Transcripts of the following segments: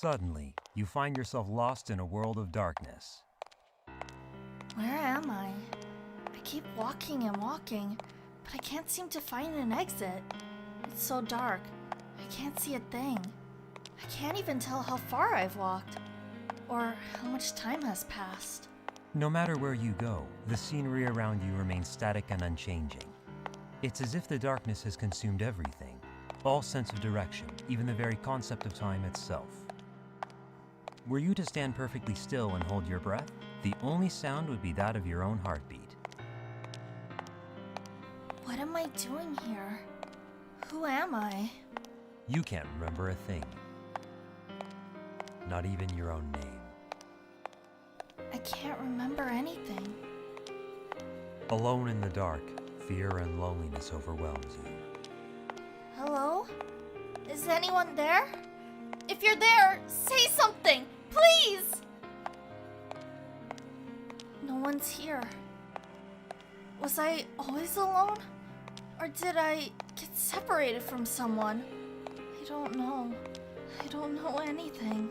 Suddenly, you find yourself lost in a world of darkness. Where am I? I keep walking and walking, but I can't seem to find an exit. It's so dark. I can't see a thing. I can't even tell how far I've walked, or how much time has passed. No matter where you go, the scenery around you remains static and unchanging. It's as if the darkness has consumed everything, all sense of direction, even the very concept of time itself. Were you to stand perfectly still and hold your breath, the only sound would be that of your own heartbeat. What am I doing here? Who am I? You can't remember a thing. Not even your own name. I can't remember anything. Alone in the dark, fear and loneliness overwhelms you. Hello? Is anyone there? If you're there, say something, please! No one's here. Was I always alone? Or did I get separated from someone? I don't know. I don't know anything.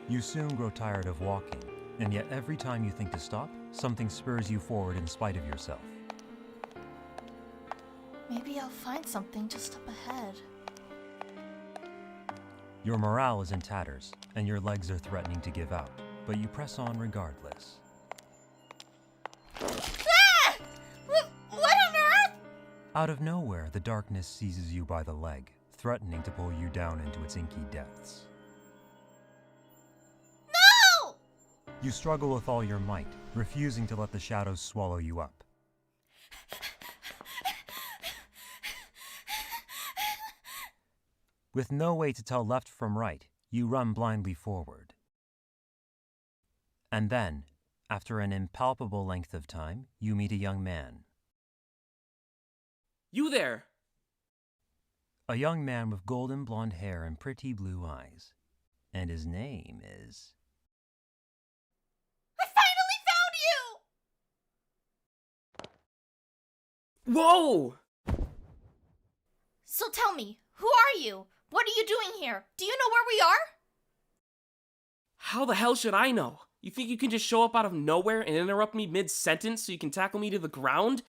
You soon grow tired of walking, and yet every time you think to stop, something spurs you forward in spite of yourself. Maybe I'll find something just up ahead. Your morale is in tatters, and your legs are threatening to give out, but you press on regardless. Ah! What on earth? Out of nowhere, the darkness seizes you by the leg, threatening to pull you down into its inky depths. No! You struggle with all your might, refusing to let the shadows swallow you up. With no way to tell left from right, you run blindly forward. And then, after an impalpable length of time, you meet a young man. You there! A young man with golden blonde hair and pretty blue eyes. And his name is... I finally found you! Whoa! So tell me, who are you? What are you doing here? Do you know where we are? How the hell should I know? You think you can just show up out of nowhere and interrupt me mid-sentence so you can tackle me to the ground?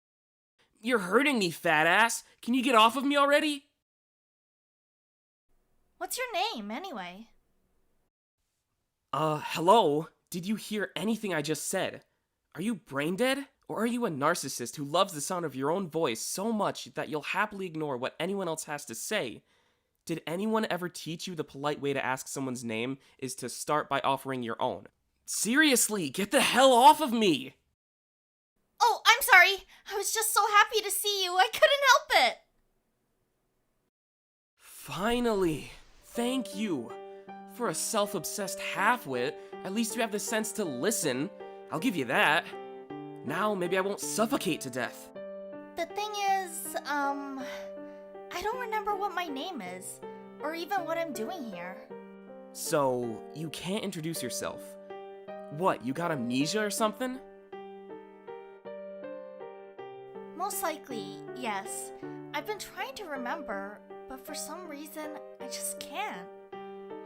You're hurting me, fat ass! Can you get off of me already? What's your name, anyway? Hello? Did you hear anything I just said? Are you brain dead? Or are you a narcissist who loves the sound of your own voice so much that you'll happily ignore what anyone else has to say? Did anyone ever teach you the polite way to ask someone's name is to start by offering your own? Seriously, get the hell off of me! Oh, I'm sorry. I was just so happy to see you. I couldn't help it. Finally. Thank you. For a self-obsessed half-wit, at least you have the sense to listen. I'll give you that. Now maybe I won't suffocate to death. The thing is, I don't remember what my name is, or even what I'm doing here. So, you can't introduce yourself. What, you got amnesia or something? Most likely, yes. I've been trying to remember, but for some reason, I just can't.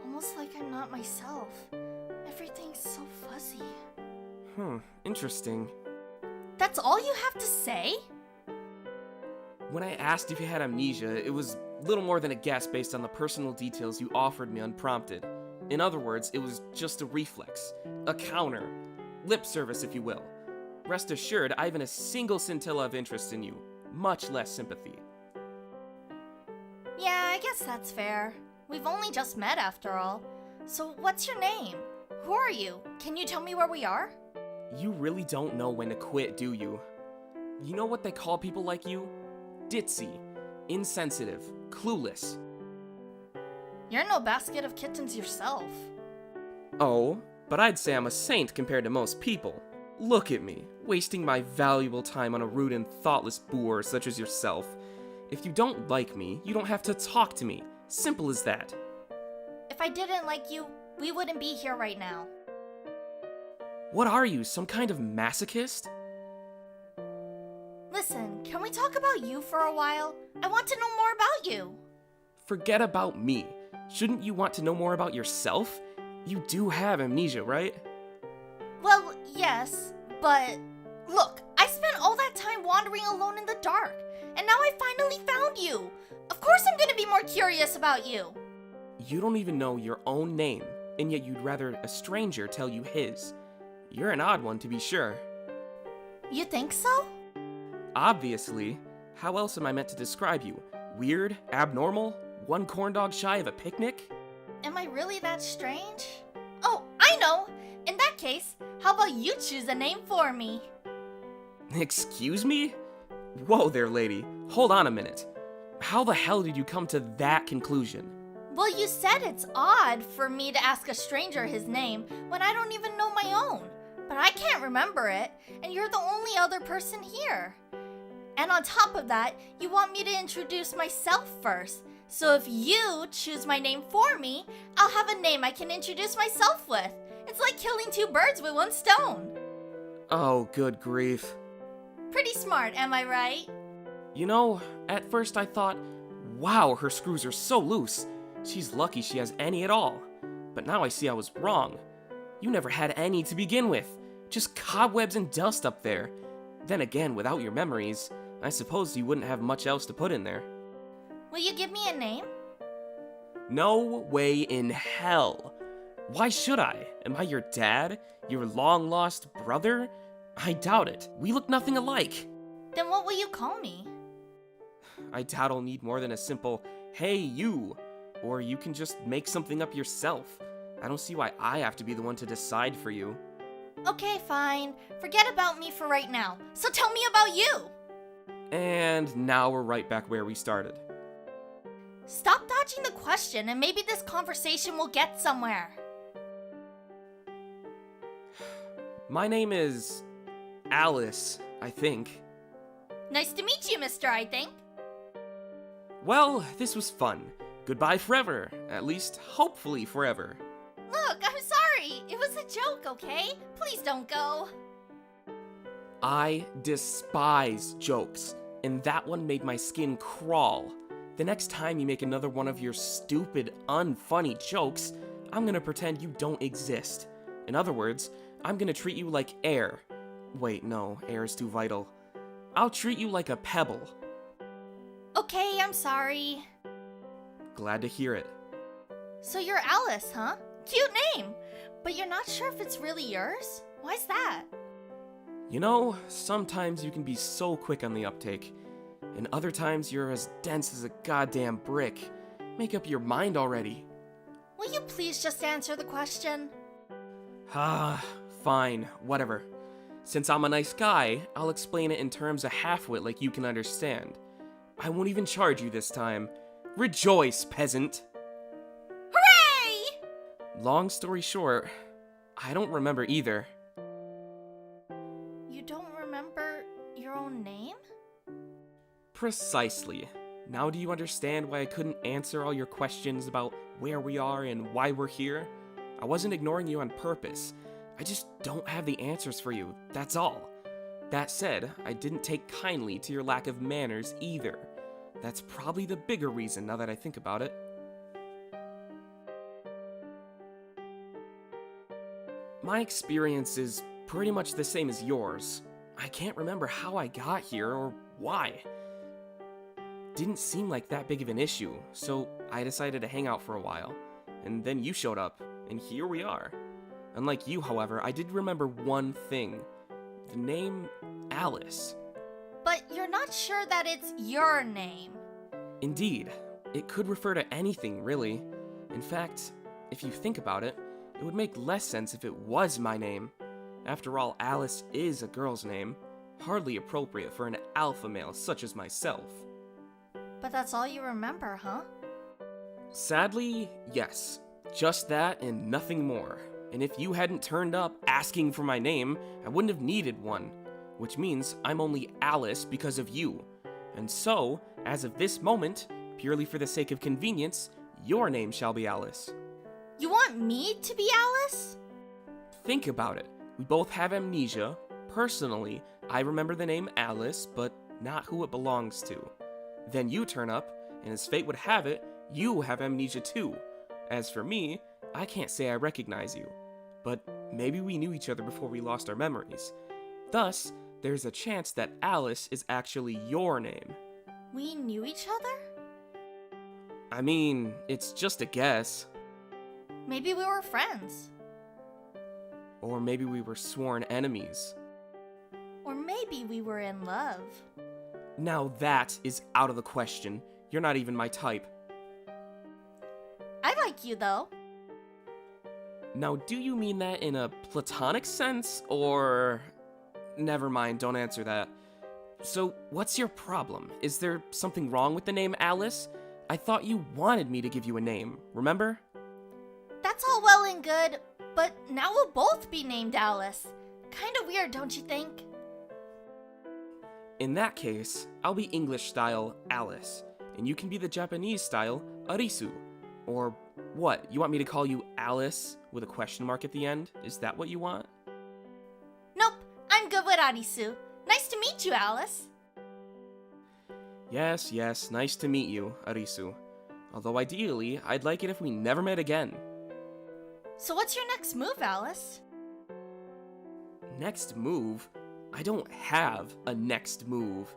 Almost like I'm not myself. Everything's so fuzzy. Interesting. That's all you have to say? When I asked if you had amnesia, it was little more than a guess based on the personal details you offered me unprompted. In other words, it was just a reflex. A counter. Lip service, if you will. Rest assured, I haven't a single scintilla of interest in you. Much less sympathy. Yeah, I guess that's fair. We've only just met after all. So what's your name? Who are you? Can you tell me where we are? You really don't know when to quit, do you? You know what they call people like you? Ditzy, insensitive, clueless. You're no basket of kittens yourself. Oh, but I'd say I'm a saint compared to most people. Look at me, wasting my valuable time on a rude and thoughtless boor such as yourself. If you don't like me, you don't have to talk to me. Simple as that. If I didn't like you, we wouldn't be here right now. What are you, some kind of masochist? Listen, can we talk about you for a while? I want to know more about you. Forget about me. Shouldn't you want to know more about yourself? You do have amnesia, right? Well, yes, but look, I spent all that time wandering alone in the dark, and now I finally found you. Of course I'm gonna be more curious about you. You don't even know your own name, and yet you'd rather a stranger tell you his. You're an odd one, to be sure. You think so? Obviously. How else am I meant to describe you? Weird? Abnormal? One corn dog shy of a picnic? Am I really that strange? Oh, I know! In that case, how about you choose a name for me? Excuse me? Whoa there, lady. Hold on a minute. How the hell did you come to that conclusion? Well, you said it's odd for me to ask a stranger his name when I don't even know my own. But I can't remember it, and you're the only other person here. And on top of that, you want me to introduce myself first. So if you choose my name for me, I'll have a name I can introduce myself with. It's like killing two birds with one stone. Oh, good grief. Pretty smart, am I right? You know, at first I thought, wow, her screws are so loose. She's lucky she has any at all. But now I see I was wrong. You never had any to begin with. Just cobwebs and dust up there. Then again, without your memories, I suppose you wouldn't have much else to put in there. Will you give me a name? No way in hell. Why should I? Am I your dad? Your long-lost brother? I doubt it. We look nothing alike. Then what will you call me? I doubt I'll need more than a simple, hey, you. Or you can just make something up yourself. I don't see why I have to be the one to decide for you. Okay, fine. Forget about me for right now. So tell me about you. And now we're right back where we started. Stop dodging the question and maybe this conversation will get somewhere. My name is Alice, I think. Nice to meet you, mister, I think. Well, this was fun. Goodbye forever. At least, hopefully forever. Look, I'm sorry. It was a joke, okay? Please don't go. I despise jokes, and that one made my skin crawl. The next time you make another one of your stupid, unfunny jokes, I'm gonna pretend you don't exist. In other words, I'm gonna treat you like air. Wait, no, air is too vital. I'll treat you like a pebble. Okay, I'm sorry. Glad to hear it. So you're Alice, huh? Cute name. But you're not sure if it's really yours? Why's that? You know, sometimes you can be so quick on the uptake, and other times you're as dense as a goddamn brick. Make up your mind already. Will you please just answer the question? Fine, whatever. Since I'm a nice guy, I'll explain it in terms of half-wit like you can understand. I won't even charge you this time. Rejoice, peasant! Hooray! Long story short, I don't remember either. You don't remember your own name? Precisely. Now do you understand why I couldn't answer all your questions about where we are and why we're here? I wasn't ignoring you on purpose. I just don't have the answers for you, that's all. That said, I didn't take kindly to your lack of manners either. That's probably the bigger reason now that I think about it. My experience is pretty much the same as yours. I can't remember how I got here or why. Didn't seem like that big of an issue, so I decided to hang out for a while. And then you showed up, and here we are. Unlike you, however, I did remember one thing. The name Alice. But you're not sure that it's your name. Indeed. It could refer to anything, really. In fact, if you think about it, it would make less sense if it was my name. After all, Alice is a girl's name. Hardly appropriate for an alpha male such as myself. But that's all you remember, huh? Sadly, yes. Just that and nothing more. And if you hadn't turned up asking for my name, I wouldn't have needed one. Which means I'm only Alice because of you. And so, as of this moment, purely for the sake of convenience, your name shall be Alice. You want me to be Alice? Think about it. We both have amnesia. Personally, I remember the name Alice, but not who it belongs to. Then you turn up, and as fate would have it, you have amnesia too. As for me, I can't say I recognize you, but maybe we knew each other before we lost our memories. Thus, there's a chance that Alice is actually your name. We knew each other? I mean, it's just a guess. Maybe we were friends. Or maybe we were sworn enemies. Or maybe we were in love. Now that is out of the question. You're not even my type. I like you, though. Now, do you mean that in a platonic sense, or... Never mind, don't answer that. So, what's your problem? Is there something wrong with the name Alice? I thought you wanted me to give you a name, remember? That's all well and good, but now we'll both be named Alice. Kinda weird, don't you think? In that case, I'll be English style Alice, and you can be the Japanese style Arisu. Or what, you want me to call you Alice with a question mark at the end? Is that what you want? Nope, I'm good with Arisu. Nice to meet you, Alice. Yes, nice to meet you, Arisu. Although ideally, I'd like it if we never met again. So what's your next move, Alice? Next move? I don't have a next move.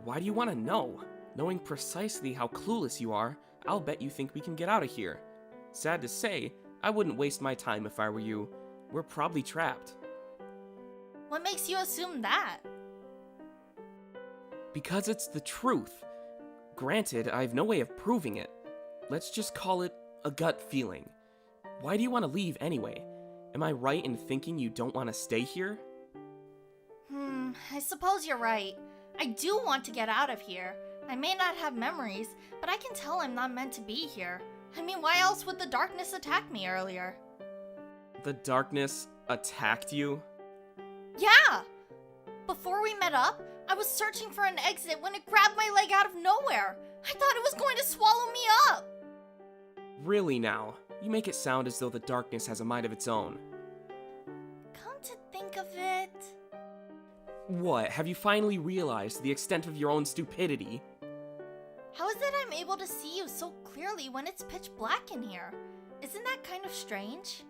Why do you want to know? Knowing precisely how clueless you are, I'll bet you think we can get out of here. Sad to say, I wouldn't waste my time if I were you. We're probably trapped. What makes you assume that? Because it's the truth. Granted, I have no way of proving it. Let's just call it a gut feeling. Why do you want to leave anyway? Am I right in thinking you don't want to stay here? I suppose you're right. I do want to get out of here. I may not have memories, but I can tell I'm not meant to be here. I mean, why else would the darkness attack me earlier? The darkness attacked you? Yeah! Before we met up, I was searching for an exit when it grabbed my leg out of nowhere. I thought it was going to swallow me up. Really now? You make it sound as though the darkness has a mind of its own. Come to think of it... What, have you finally realized the extent of your own stupidity? How is it I'm able to see you so clearly when it's pitch black in here? Isn't that kind of strange?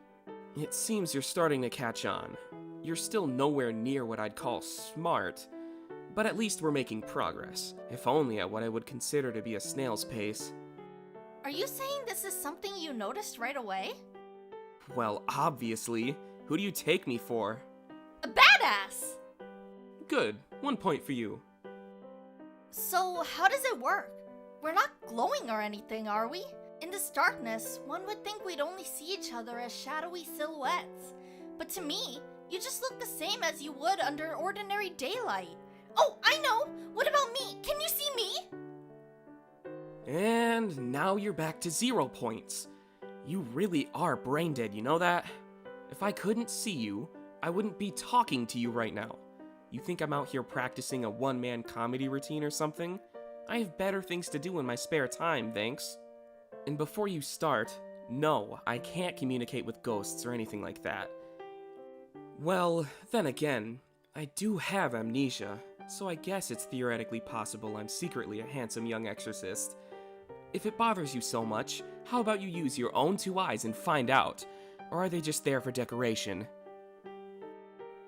It seems you're starting to catch on. You're still nowhere near what I'd call smart, but at least we're making progress, if only at what I would consider to be a snail's pace. Are you saying this is something you noticed right away? Well, obviously. Who do you take me for? A badass! Good. 1 point for you. So, how does it work? We're not glowing or anything, are we? In this darkness, one would think we'd only see each other as shadowy silhouettes. But to me, you just look the same as you would under ordinary daylight. Oh, I know! What about me? Can you see me? And now you're back to 0 points. You really are brain dead, you know that? If I couldn't see you, I wouldn't be talking to you right now. You think I'm out here practicing a one-man comedy routine or something? I have better things to do in my spare time, thanks. And before you start, no, I can't communicate with ghosts or anything like that. Well, then again, I do have amnesia, so I guess it's theoretically possible I'm secretly a handsome young exorcist. If it bothers you so much, how about you use your own 2 eyes and find out? Or are they just there for decoration?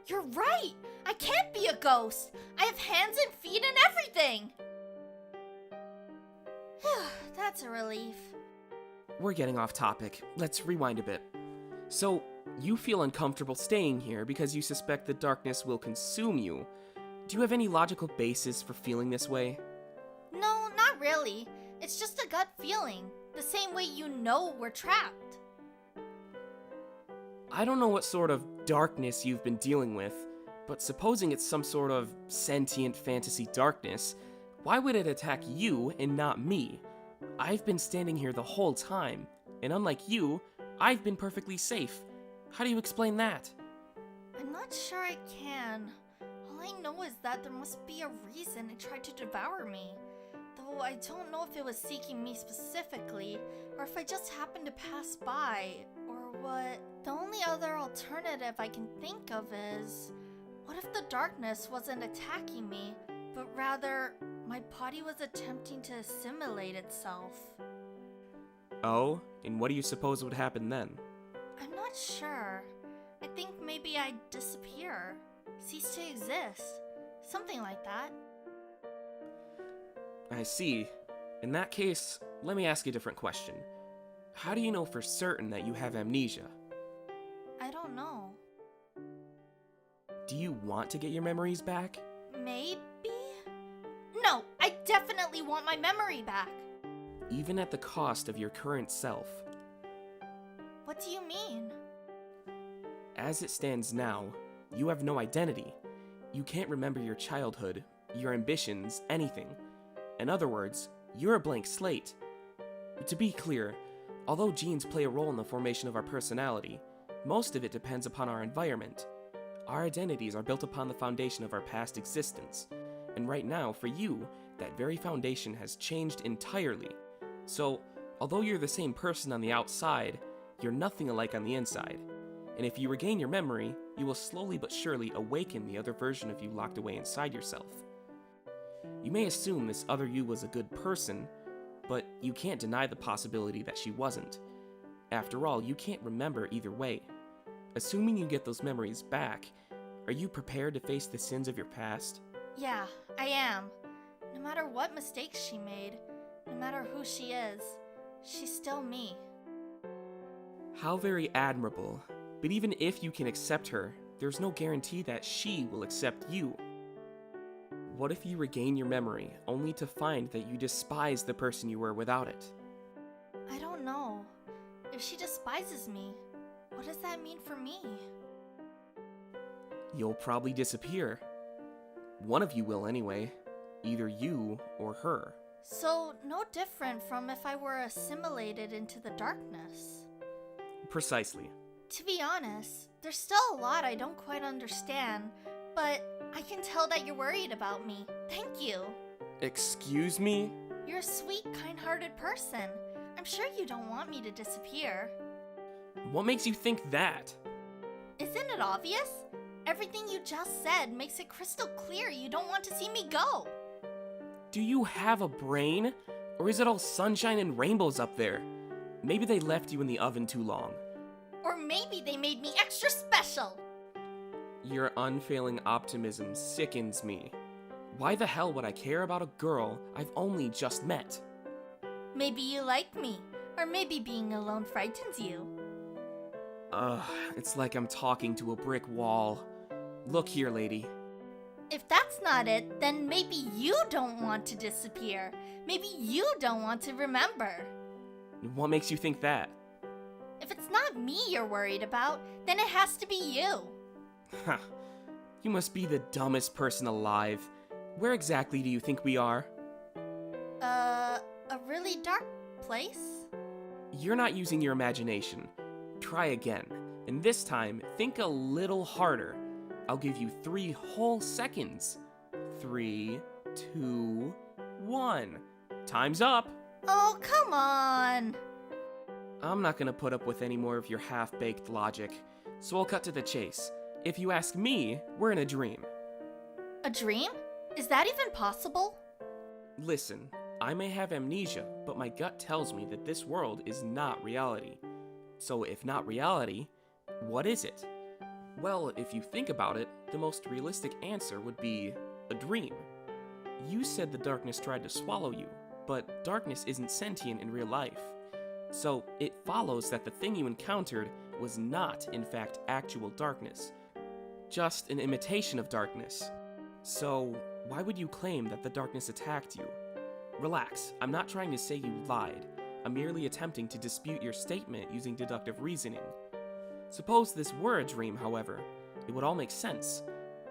You're right! I can't be a ghost! I have hands and feet and everything! That's a relief. We're getting off topic. Let's rewind a bit. So, you feel uncomfortable staying here because you suspect the darkness will consume you. Do you have any logical basis for feeling this way? No, not really. It's just a gut feeling. The same way you know we're trapped. I don't know what sort of darkness you've been dealing with, but supposing it's some sort of sentient fantasy darkness, why would it attack you and not me? I've been standing here the whole time, and unlike you, I've been perfectly safe. How do you explain that? I'm not sure I can. All I know is that there must be a reason it tried to devour me. Though I don't know if it was seeking me specifically, or if I just happened to pass by, or what. The only other alternative I can think of is, what if the darkness wasn't attacking me, but rather my body was attempting to assimilate itself? Oh? And what do you suppose would happen then? I'm not sure. I think maybe I'd disappear. Cease to exist. Something like that. I see. In that case, let me ask you a different question. How do you know for certain that you have amnesia? I don't know. Do you want to get your memories back? Maybe? No, I definitely want my memory back. Even at the cost of your current self? What do you mean? As it stands now, you have no identity. You can't remember your childhood, your ambitions, anything. In other words, you're a blank slate. To be clear, although genes play a role in the formation of our personality, most of it depends upon our environment. Our identities are built upon the foundation of our past existence, and right now, for you, that very foundation has changed entirely. So, although you're the same person on the outside, you're nothing alike on the inside. And if you regain your memory, you will slowly but surely awaken the other version of you locked away inside yourself. You may assume this other you was a good person, but you can't deny the possibility that she wasn't. After all, you can't remember either way. Assuming you get those memories back, are you prepared to face the sins of your past? Yeah, I am. No matter what mistakes she made, no matter who she is, she's still me. How very admirable. But even if you can accept her, there's no guarantee that she will accept you. What if you regain your memory, only to find that you despise the person you were without it? I don't know. If she despises me, what does that mean for me? You'll probably disappear. One of you will anyway. Either you or her. So, no different from if I were assimilated into the darkness. Precisely. To be honest, there's still a lot I don't quite understand, but I can tell that you're worried about me. Thank you. Excuse me? You're a sweet, kind-hearted person. I'm sure you don't want me to disappear. What makes you think that? Isn't it obvious? Everything you just said makes it crystal clear you don't want to see me go. Do you have a brain? Or is it all sunshine and rainbows up there? Maybe they left you in the oven too long. Or maybe they made me extra special. Your unfailing optimism sickens me. Why the hell would I care about a girl I've only just met? Maybe you like me, or maybe being alone frightens you. It's like I'm talking to a brick wall. Look here, lady. If that's not it, then maybe you don't want to disappear. Maybe you don't want to remember. What makes you think that? If it's not me you're worried about, then it has to be you. Ha! You must be the dumbest person alive. Where exactly do you think we are? A really dark place? You're not using your imagination. Try again, and this time, think a little harder. I'll give you 3 whole seconds. 3, 2, 1. Time's up! Oh, come on! I'm not gonna put up with any more of your half-baked logic, so I'll cut to the chase. If you ask me, we're in a dream. A dream? Is that even possible? Listen, I may have amnesia, but my gut tells me that this world is not reality. So if not reality, what is it? Well, if you think about it, the most realistic answer would be a dream. You said the darkness tried to swallow you, but darkness isn't sentient in real life. So it follows that the thing you encountered was not, in fact, actual darkness, just an imitation of darkness. So why would you claim that the darkness attacked you? Relax, I'm not trying to say you lied. I'm merely attempting to dispute your statement using deductive reasoning. Suppose this were a dream, however. It would all make sense.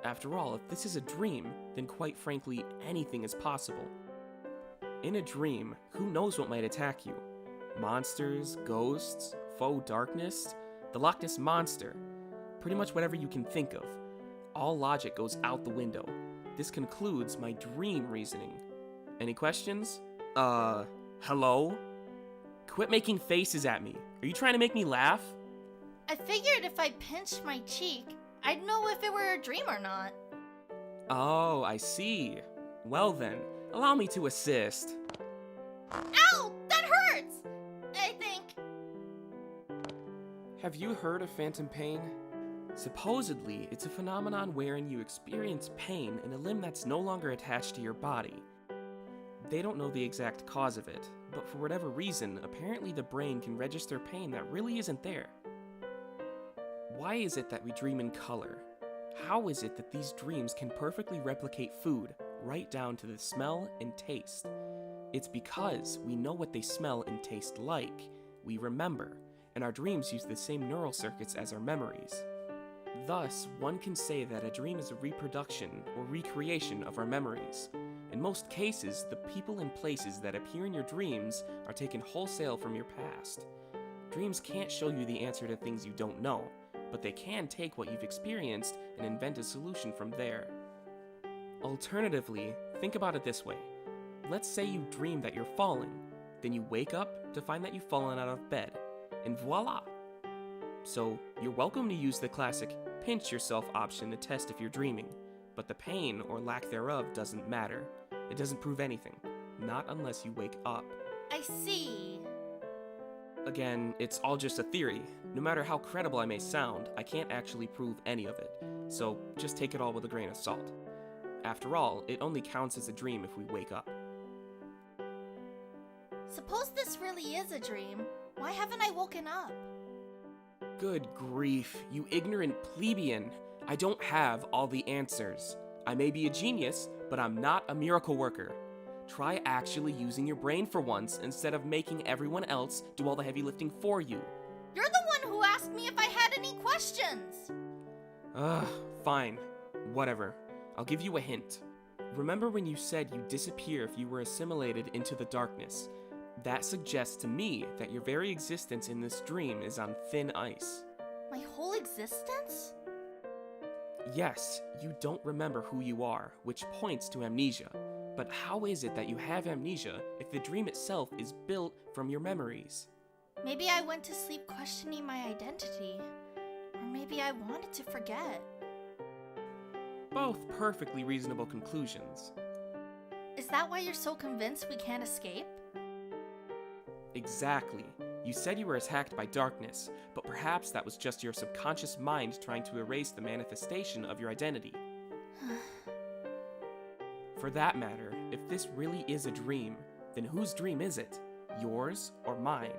After all, if this is a dream, then quite frankly, anything is possible. In a dream, who knows what might attack you? Monsters, ghosts, faux darkness, the Loch Ness Monster. Pretty much whatever you can think of. All logic goes out the window. This concludes my dream reasoning. Any questions? Hello? Quit making faces at me. Are you trying to make me laugh? I figured if I pinched my cheek, I'd know if it were a dream or not. Oh, I see. Well then, allow me to assist. Ow! That hurts! I Have you heard of phantom pain? Supposedly, it's a phenomenon wherein you experience pain in a limb that's no longer attached to your body. They don't know the exact cause of it, but for whatever reason, apparently the brain can register pain that really isn't there. Why is it that we dream in color? How is it that these dreams can perfectly replicate food, right down to the smell and taste? It's because we know what they smell and taste like. We remember, and our dreams use the same neural circuits as our memories. Thus, one can say that a dream is a reproduction or recreation of our memories. In most cases, the people and places that appear in your dreams are taken wholesale from your past. Dreams can't show you the answer to things you don't know, but they can take what you've experienced and invent a solution from there. Alternatively, think about it this way. Let's say you dream that you're falling, then you wake up to find that you've fallen out of bed, and voila! So, you're welcome to use the classic pinch yourself option to test if you're dreaming, but the pain or lack thereof doesn't matter. It doesn't prove anything, not unless you wake up. I see. Again, it's all just a theory. No matter how credible I may sound, I can't actually prove any of it, so just take it all with a grain of salt. After all, it only counts as a dream if we wake up. Suppose this really is a dream. Why haven't I woken up? Good grief, you ignorant plebeian. I don't have all the answers. I may be a genius, but I'm not a miracle worker. Try actually using your brain for once instead of making everyone else do all the heavy lifting for you. You're the one who asked me if I had any questions. Fine. Whatever. I'll give you a hint. Remember when you said you'd disappear if you were assimilated into the darkness? That suggests to me that your very existence in this dream is on thin ice. My whole existence? Yes, you don't remember who you are, which points to amnesia. But how is it that you have amnesia if the dream itself is built from your memories? Maybe I went to sleep questioning my identity. Or maybe I wanted to forget. Both perfectly reasonable conclusions. Is that why you're so convinced we can't escape? Exactly. You said you were attacked by darkness, but perhaps that was just your subconscious mind trying to erase the manifestation of your identity. For that matter, if this really is a dream, then whose dream is it? Yours or mine?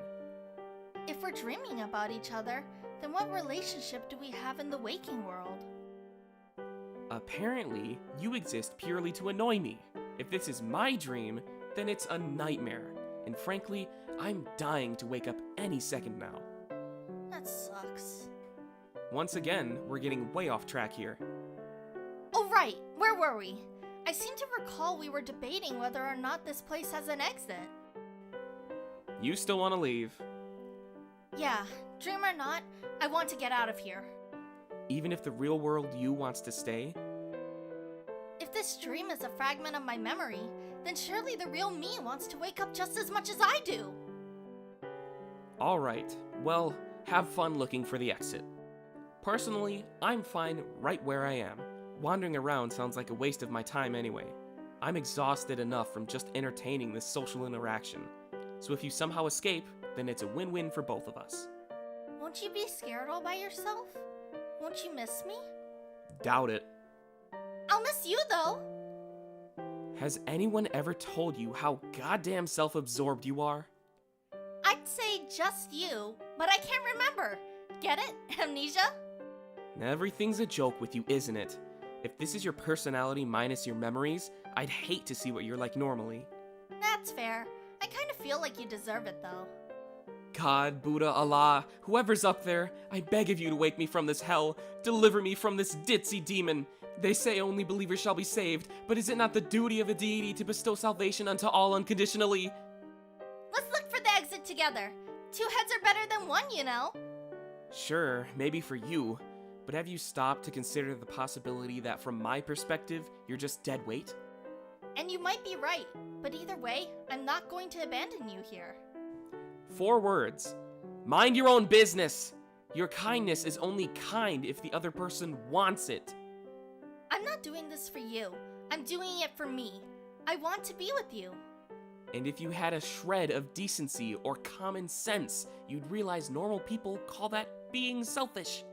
If we're dreaming about each other, then what relationship do we have in the waking world? Apparently, you exist purely to annoy me. If this is my dream, then it's a nightmare. And frankly, I'm dying to wake up any second now. That sucks. Once again, we're getting way off track here. Oh right, where were we? I seem to recall we were debating whether or not this place has an exit. You still want to leave? Yeah, dream or not, I want to get out of here. Even if the real world you wants to stay? If this dream is a fragment of my memory, then surely the real me wants to wake up just as much as I do. Alright, well, have fun looking for the exit. Personally, I'm fine right where I am. Wandering around sounds like a waste of my time anyway. I'm exhausted enough from just entertaining this social interaction. So if you somehow escape, then it's a win-win for both of us. Won't you be scared all by yourself? Won't you miss me? Doubt it. I'll miss you though. Has anyone ever told you how goddamn self-absorbed you are? I'd say just you, but I can't remember. Get it? Amnesia? Everything's a joke with you, isn't it? If this is your personality minus your memories, I'd hate to see what you're like normally. That's fair. I kind of feel like you deserve it though. God, Buddha, Allah, whoever's up there, I beg of you to wake me from this hell. Deliver me from this ditzy demon. They say only believers shall be saved, but is it not the duty of a deity to bestow salvation unto all unconditionally? Let's look for the exit together. 2 heads are better than 1, you know. Sure, maybe for you, but have you stopped to consider the possibility that from my perspective, you're just dead weight? And you might be right, but either way, I'm not going to abandon you here. 4 words. Mind your own business. Your kindness is only kind if the other person wants it. I'm not doing this for you. I'm doing it for me. I want to be with you. And if you had a shred of decency or common sense, you'd realize normal people call that being selfish.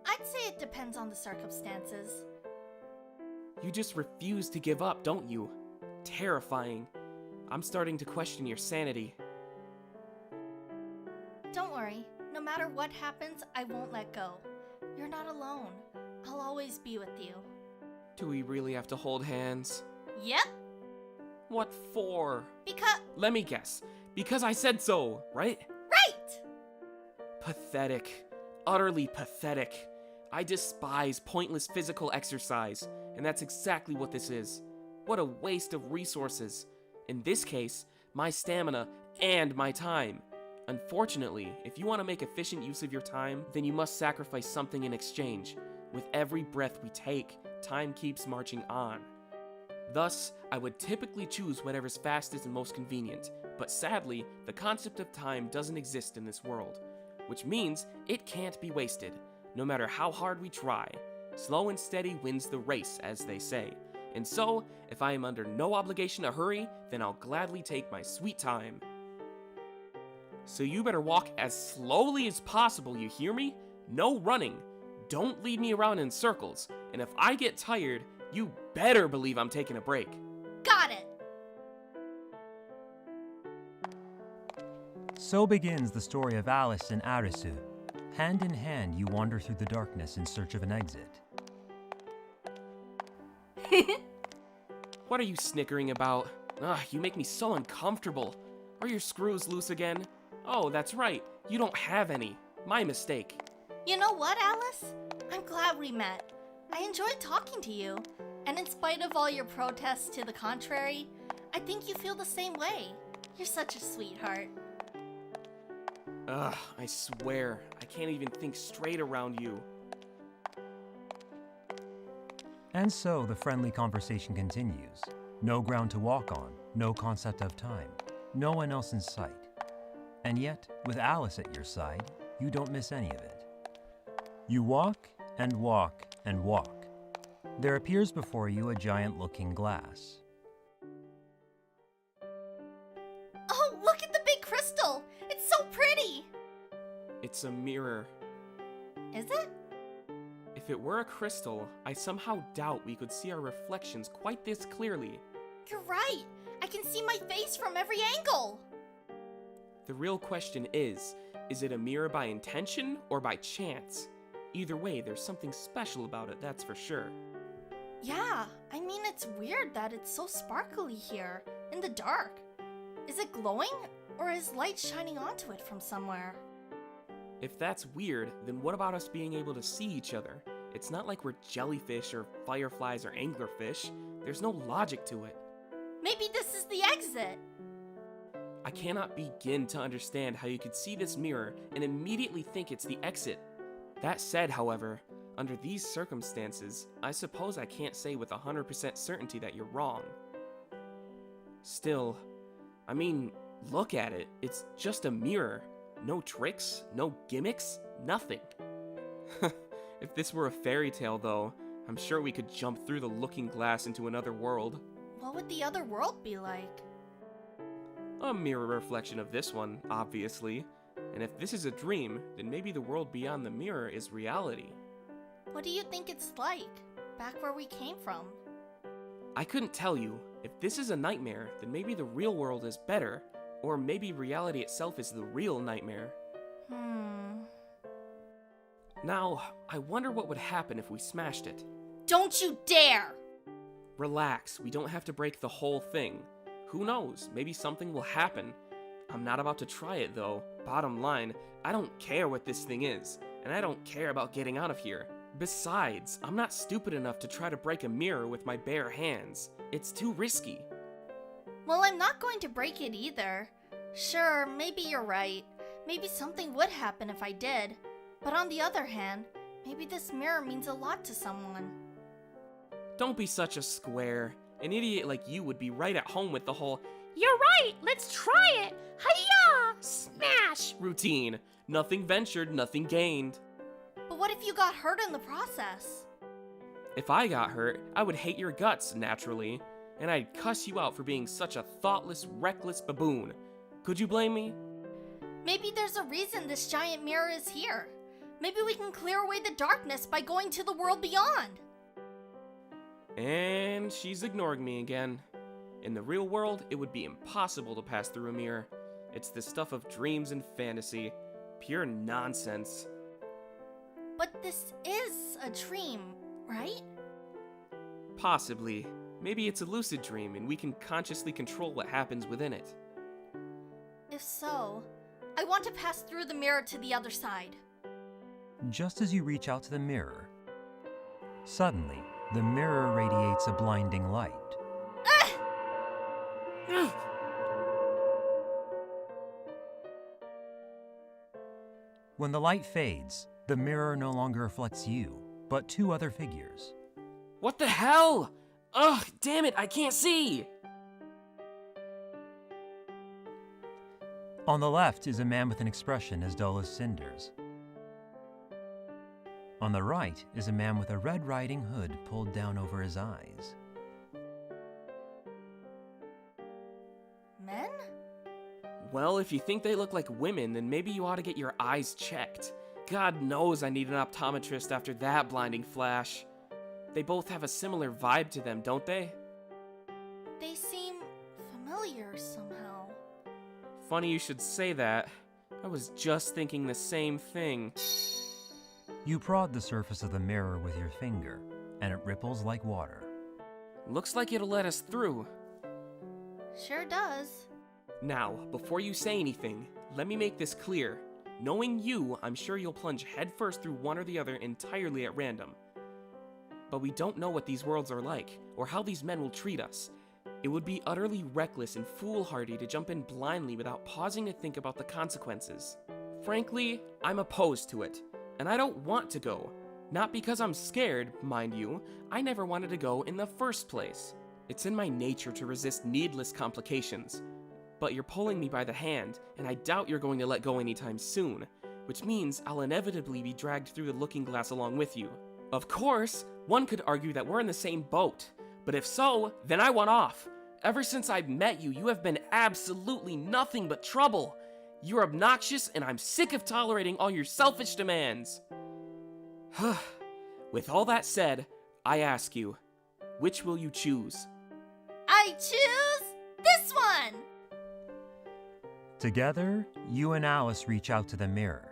I'd say it depends on the circumstances. You just refuse to give up, don't you? Terrifying. I'm starting to question your sanity. Don't worry. No matter what happens, I won't let go. You're not alone. I'll always be with you. Do we really have to hold hands? Yep. What for? Because... Let me guess. Because I said so, right? Right! Pathetic. Utterly pathetic. I despise pointless physical exercise, and that's exactly what this is. What a waste of resources. In this case, my stamina and my time. Unfortunately, if you want to make efficient use of your time, then you must sacrifice something in exchange. With every breath we take, time keeps marching on. Thus, I would typically choose whatever's fastest and most convenient, but sadly, the concept of time doesn't exist in this world, which means it can't be wasted, no matter how hard we try. Slow and steady wins the race, as they say. And so, if I am under no obligation to hurry, then I'll gladly take my sweet time. So you better walk as slowly as possible, you hear me? No running. Don't lead me around in circles, and if I get tired, you better believe I'm taking a break. Got it! So begins the story of Alice and Arisu. Hand in hand, you wander through the darkness in search of an exit. What are you snickering about? You make me so uncomfortable. Are your screws loose again? Oh, that's right. You don't have any. My mistake. You know what, Alice? I'm glad we met. I enjoyed talking to you. And in spite of all your protests to the contrary, I think you feel the same way. You're such a sweetheart. I swear, I can't even think straight around you. And so the friendly conversation continues. No ground to walk on, no concept of time, no one else in sight. And yet, with Alice at your side, you don't miss any of it. You walk and walk and walk. There appears before you a giant looking glass. Oh, look at the big crystal! It's so pretty! It's a mirror. Is it? If it were a crystal, I somehow doubt we could see our reflections quite this clearly. You're right! I can see my face from every angle! The real question is it a mirror by intention or by chance? Either way, there's something special about it, that's for sure. Yeah, I mean, it's weird that it's so sparkly here, in the dark. Is it glowing, or is light shining onto it from somewhere? If that's weird, then what about us being able to see each other? It's not like we're jellyfish or fireflies or anglerfish. There's no logic to it. Maybe this is the exit! I cannot begin to understand how you could see this mirror and immediately think it's the exit. That said, however, under these circumstances, I suppose I can't say with 100% certainty that you're wrong. Still, I mean, look at it. It's just a mirror. No tricks, no gimmicks, nothing. If this were a fairy tale, though, I'm sure we could jump through the looking glass into another world. What would the other world be like? A mirror reflection of this one, obviously. And if this is a dream, then maybe the world beyond the mirror is reality. What do you think it's like, back where we came from? I couldn't tell you. If this is a nightmare, then maybe the real world is better, or maybe reality itself is the real nightmare. Now, I wonder what would happen if we smashed it. Don't you dare! Relax, we don't have to break the whole thing. Who knows, maybe something will happen. I'm not about to try it though. Bottom line, I don't care what this thing is, and I don't care about getting out of here. Besides, I'm not stupid enough to try to break a mirror with my bare hands. It's too risky. Well, I'm not going to break it either. Sure, maybe you're right. Maybe something would happen if I did. But on the other hand, maybe this mirror means a lot to someone. Don't be such a square. An idiot like you would be right at home with the whole, "You're right, let's try it! Hi-ya! Smash!" routine. Nothing ventured, nothing gained. But what if you got hurt in the process? If I got hurt, I would hate your guts, naturally. And I'd cuss you out for being such a thoughtless, reckless baboon. Could you blame me? Maybe there's a reason this giant mirror is here. Maybe we can clear away the darkness by going to the world beyond. And she's ignoring me again. In the real world, it would be impossible to pass through a mirror. It's the stuff of dreams and fantasy. Pure nonsense. But this is a dream, right? Possibly. Maybe it's a lucid dream and we can consciously control what happens within it. If so, I want to pass through the mirror to the other side. Just as you reach out to the mirror, suddenly, the mirror radiates a blinding light. When the light fades, the mirror no longer reflects you, but two other figures. What the hell? Ugh, damn it, I can't see! On the left is a man with an expression as dull as cinders. On the right is a man with a Red Riding Hood pulled down over his eyes. Men? Well, if you think they look like women, then maybe you ought to get your eyes checked. God knows I need an optometrist after that blinding flash. They both have a similar vibe to them, don't they? They seem familiar somehow. Funny you should say that. I was just thinking the same thing. You prod the surface of the mirror with your finger, and it ripples like water. Looks like it'll let us through. Sure does. Now, before you say anything, let me make this clear. Knowing you, I'm sure you'll plunge headfirst through one or the other entirely at random. But we don't know what these worlds are like, or how these men will treat us. It would be utterly reckless and foolhardy to jump in blindly without pausing to think about the consequences. Frankly, I'm opposed to it, and I don't want to go. Not because I'm scared, mind you, I never wanted to go in the first place. It's in my nature to resist needless complications. But you're pulling me by the hand, and I doubt you're going to let go anytime soon, which means I'll inevitably be dragged through the looking glass along with you. Of course, one could argue that we're in the same boat, but if so, then I want off. Ever since I've met you, you have been absolutely nothing but trouble. You're obnoxious, and I'm sick of tolerating all your selfish demands. With all that said, I ask you, which will you choose? I choose this one! Together, you and Alice reach out to the mirror.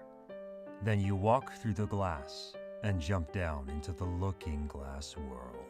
Then you walk through the glass and jump down into the looking glass world.